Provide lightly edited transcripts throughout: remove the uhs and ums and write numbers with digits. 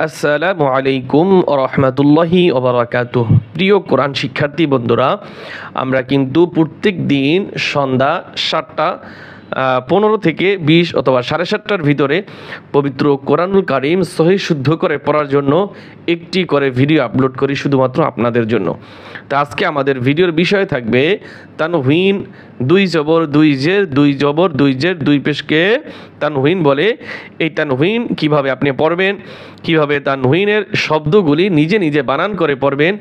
আসসালামু আলাইকুম রহমতুল্লাহি ওবারাকাতুহ। প্রিয় কোরআন শিক্ষার্থী বন্ধুরা, আমরা কিন্তু প্রত্যেক দিন সন্ধ্যা 7:15 থেকে 20 অথবা 7:30টার ভিতরে পবিত্র কোরআনুল কারীম সহিহ শুদ্ধ করে পড়ার জন্য একটি করে ভিডিও আপলোড করি শুধুমাত্র আপনাদের জন্য। তো আজকে আমাদের ভিডিওর বিষয় থাকবে তানউইন, 2 জবর 2 জের 2 জবর 2 জের 2 পেশকে তানউইন বলে। এই তানউইন কিভাবে আপনি পড়বেন, কিভাবে তানউইনের শব্দগুলি নিজে নিজে বানান করে পড়বেন,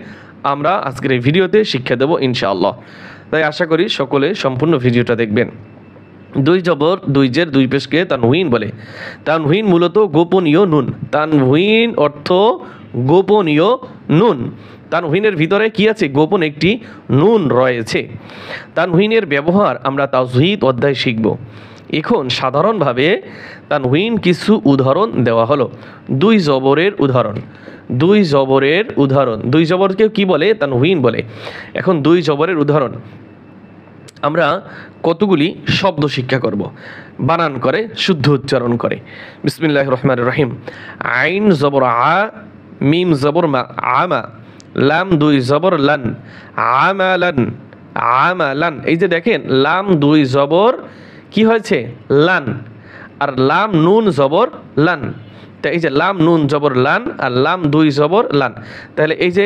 আমরা আজকের এই ভিডিওতে শিক্ষা দেব ইনশাআল্লাহ। তাই আশা করি সকলে সম্পূর্ণ ভিডিওটা দেখবেন। 2 জবর 2 জের 2 পেশকে তানউইন বলে। তানউইন মূলত গোপনীয় নুন। তানউইন অর্থ গোপনীয় নুন। তানউইনের ভিতরে কি আছে? গোপন একটি নুন রয়েছে। তানউইনের ব্যবহার আমরা তাজউইদ অধ্যায় শিখব। এখন সাধারণভাবে তানউইন কিছু উদাহরণ দেওয়া হলো। 2 জবরের উদাহরণ। 2 জবরের উদাহরণ। 2 জবরকে কি বলে? তানউইন বলে। এখন 2 জবরের উদাহরণ আমরা কতগুলি শব্দ শিক্ষা করব, বানান করে শুদ্ধ উচ্চারণ করে। বিসমিল্লাহির রহমানির রহিম। আইন জবর আ, মিম জবর মা, আমা। লাম 2 জবর লান, আমালান, আমালান। এই যে দেখেন, লাম 2 জবর কি হয়েছে? লান। আর লাম নুন জবর লান। তা এই যে লাম নুন জবর লান আর লাম 2 জবর লান, তাহলে এই যে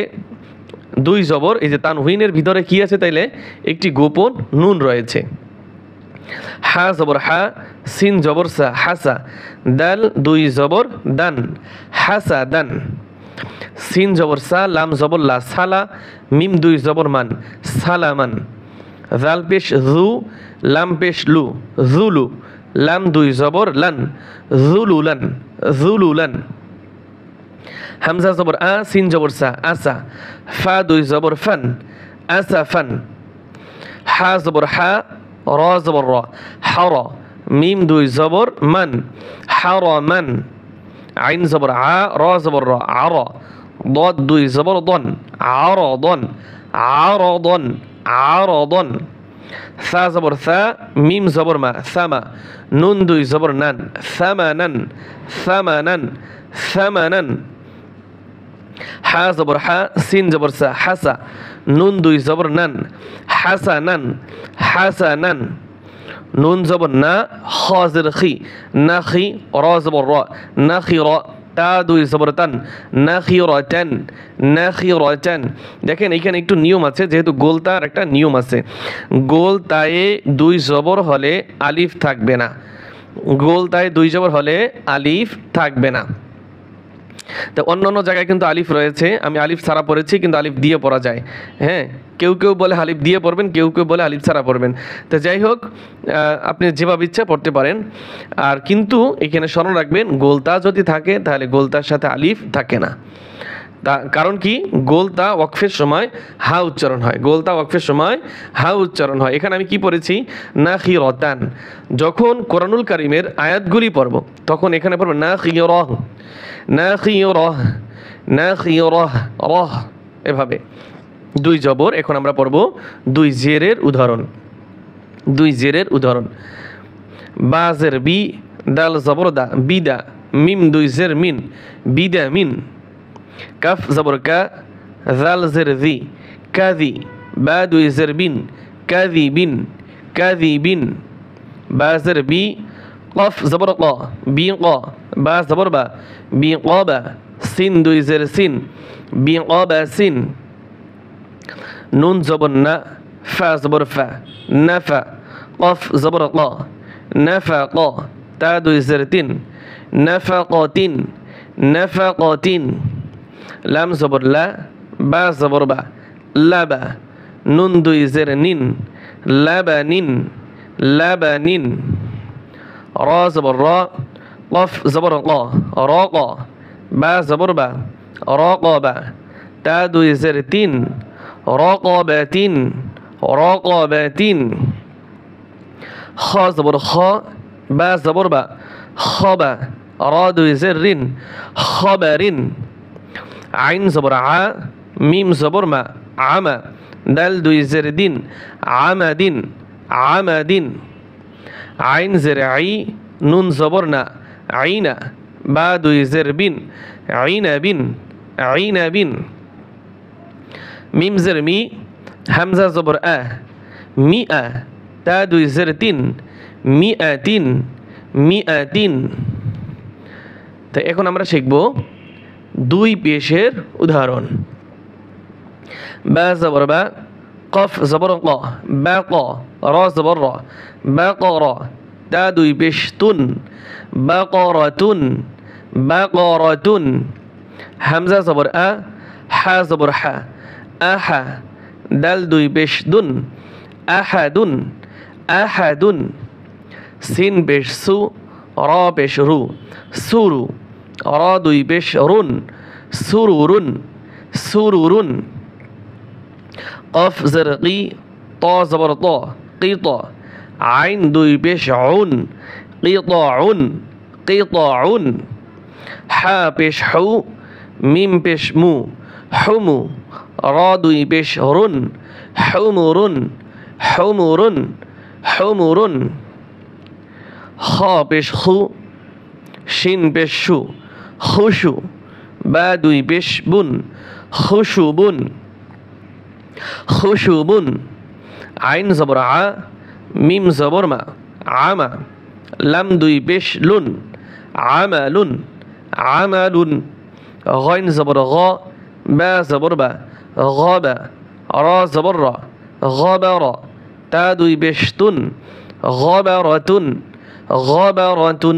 2 জবর, এই যে তানউইনের ভিতরে কি আছে? তাইলে একটি গোপন নুন রয়েছে। হা জবর হা, সিন জবর সা, হাসা। দাল 2 জবর দান, হাসা দান। সিন জবর সা, লাম জবর লা, সালা। মিম 2 জবর মান, সালামান। জাল পেশ জু, লাম পেশ লু, জুলু। লাম 2 জবর লান, জুলুলান, জুলুলান। হামজা জবর আ, সিন জবর সা, আসা। ফা 2 জবর ফান, আসাফান। হা জবর হা, র জবর র, হার। মিম 2 জবর মান, হারামান। আইন জবর আ, র জবর র, আর। ضاد 2 জবর দন, আরদন, আরদন, আরদন। সা জবর সা, মিম জবর মা, সামা। নুন 2 জবর নান, সামানান, সামানান, সামানান। হা জবর হা, সিন জবর সা, হাসা। নুন 2 জবর নান, হাসানান, হাসানান। নুন জবর না, খ জের খি, নাখি। র জবর র, নাখির। তা 2 জবর তান, নাখিরাতান, নাখিরাতান। দেখেন এখানে একটু নিয়ম আছে, যেহেতু গোলতার একটা নিয়ম আছে। গোলতায়ে 2 জবর হলে আলিফ থাকবে না। গোলতায়ে 2 জবর হলে আলিফ থাকবে না। তো অন্যান্য জায়গায় কিন্তু আলিফ রয়েছে, আমি আলিফ ছাড়া পড়েছি, কিন্তু আলিফ দিয়ে পড়া যায়। হ্যাঁ, কেউ কেউ বলে আলিফ দিয়ে পড়বেন, কেউ কেউ বলে আলিফ ছাড়া পড়বেন। তো যাই হোক, আপনি যেভাবে ইচ্ছা পড়তে পারেন। আর কিন্তু এখানে স্মরণ রাখবেন, গোলতা যদি থাকে তাহলে গোলতার সাথে আলিফ থাকে না। কারণ কি? গোলতা ওয়াকফের সময় হা উচ্চারণ হয়। গোলতা ওয়াকফের সময় হা উচ্চারণ হয়। এখানে আমি কি পড়েছি? নাখিরাতান। যখন কোরআনুল কারীমের আয়াতগুলি পড়ব তখন এখানে পড়ব নাখিরাহ, নাখিরাহ, নাখিরাহ, রহ, এভাবে 2 জবর। এখন আমরা পড়ব 2 জেরের উদাহরণ। 2 জেরের উদাহরণ। বা জের বি, দাল জবর দা, বিদা। মিম 2 জের মিন, বিদা মিন। কাফ জবর কা, জাল জের জি, কাজি। বা 2 জের বিন, কাজি বিন, কাজি বিন। বা জের বি, কফ জবর ক, বি ক। বা জবর বা, বি ক বা। সিন 2 জের সিন, বি ক বা সিন। নুন জবর না, ফা জবর ফা, নাফা। কফ জবর ক, নাফা ক। তা 2 জের তিন, নাফা ক তিন, নাফা ক তিন। লাম জবর লা, বা জবর বা, লাবা। নুন 2 জের নিন, লাবানিন, লাবানিন। র জবর র, কফ জবর ক, রক। বা জবর বা, রকবা। তা 2 জের তিন, রকবাতিন, রকবাতিন। খ জবর খ, বা জবর বা, খবা। র 2 জের রিন, খবারিন। আইন জবর আ, মিম জবর মা, আমা। দাল 2 জের দিন, আমাদিন, আমাদিন। আইন জের আই, নুন জবর না, আইনা। বা দুই জের বিন আইনাবিন আইনাবিন মিম জের মি হামজা জবর আ মিআ তা দুই জের তিন মিআতিন মিআতিন। তো এখন আমরা শিখব দুই পেশের উদাহরণ। বা জবর বা কফ জবর ক বা ক র জবর র বা ক র তা দুই পেশ তুন বা ক রতুন বা ক রতুন হামজা জবর আ হা জবর হা আহা দাল দুই পেশ দুন আহাদুন আহাদুন সিন পেশ সু র পেশ রু সুরু র দুই পেশ রুন সুরুরুন সুরুরুন কফ জের কি ত জবর ত কিত আইন দুই পেশ উন কিতাউন কিতাউন হা পেশ হু মিম পেশ মু হুমু র দুই পেশ রুন হুমুরুন হুমুরুন হুমুরুন খ পেশ খু শিন পেশ শু খুশু বা দুই পেশ বুন খুশুবুন খুশুবুন আইন জবর আ মিম জবর মা আমা লাম দুই পেশ লুন আমালুন আমালুন গইন জবর গ বা জবর বা গবা র জবর র গবার তা দুই পেশ তুন গবারতুন গবারতুন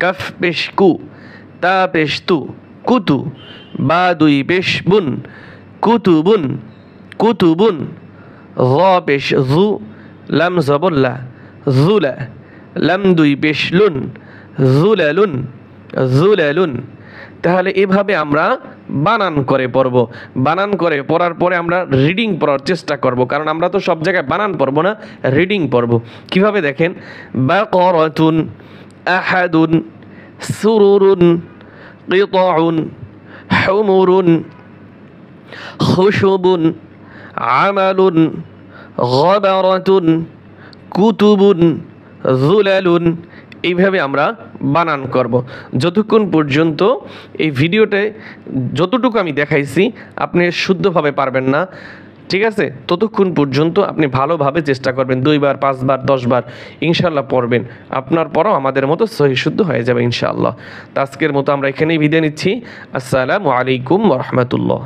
কফ পেশ কু তা পেশ তু কুতু বা দুই পেশ বুন কুতুবুন কুতুবুন য পেশ জু লাম জবর লা জুলা লাম দুই পেশ লুন জুলালুন জুলালুন। তাহলে এভাবে আমরা বানান করে পড়ব। বানান করে পড়ার পরে আমরা রিডিং পড়ার চেষ্টা করব, কারণ আমরা তো সব জায়গায় বানান পড়ব না, রিডিং পড়ব। কিভাবে দেখেন, বাকরাতুন আহাদুন সুরুরুন কিতাউন হুমুরুন খুশুবুন আমালুন গবারাতুন কুতুবুন জুলালুন। এইভাবে আমরা বানান করব। যতক্ষণ পর্যন্ত এই ভিডিওতে যতটুকু আমি দেখাইছি আপনি শুদ্ধভাবে পারবেন না, ঠিক আছে, ততক্ষণ পর্যন্ত আপনি ভালোভাবে চেষ্টা করবেন, 2 বার 5 বার 10 বার ইনশাআল্লাহ পড়বেন। আপনার পরও আমাদের মতো সহি শুদ্ধ হয়ে যাবে ইনশাআল্লাহ। তো আজকের মতো আমরা এখানেই বিদায় নিচ্ছি। আসসালামু আলাইকুম ওয়া রাহমাতুল্লাহ।